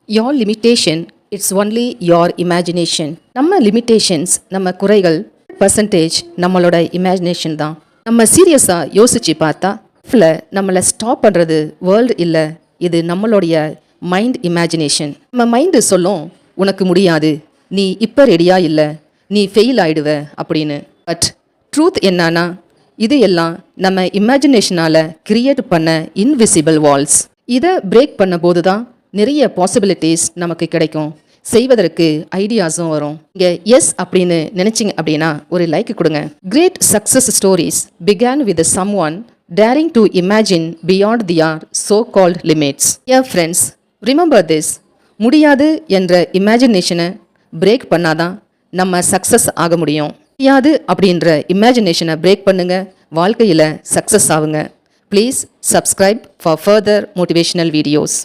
Your limitation, it's only your imagination. நம்ம limitations, நம்ம குறைகள் பர்சன்டேஜ் நம்மளோட இமேஜினேஷன் தான். நம்ம சீரியஸாக யோசிச்சு பார்த்தா நம்மளை ஸ்டாப் பண்ணுறது வேர்ல்டு இல்லை, இது நம்மளுடைய மைண்ட் இமேஜினேஷன். நம்ம மைண்டு சொல்லும் உனக்கு முடியாது, நீ இப்போ ரெடியா இல்லை, நீ ஃபெயில் ஆயிடுவ அப்படின்னு. பட் ட்ரூத் என்னன்னா இது எல்லாம் நம்ம இமேஜினேஷனால் கிரியேட் பண்ண இன்விசிபிள் வால்ஸ். இதை பிரேக் பண்ண போது தான் நிறைய பாசிபிலிட்டிஸ் நமக்கு கிடைக்கும், செய்வதற்கு ஐடியாஸும் வரும். இங்கே எஸ் அப்படின்னு நினைச்சிங்க அப்படின்னா ஒரு லைக் கொடுங்க. Great success stories begin with someone daring to imagine beyond their so called limits. என் ஃப்ரெண்ட்ஸ், ரிமெம்பர் திஸ், முடியாது என்ற இமேஜினேஷனை பிரேக் பண்ணாதான் நம்ம சக்ஸஸ் ஆக முடியும். முடியாது அப்படின்ற இமேஜினேஷனை பிரேக் பண்ணுங்க, வாழ்க்கையில் சக்ஸஸ் ஆகுங்க. Please subscribe for further motivational videos.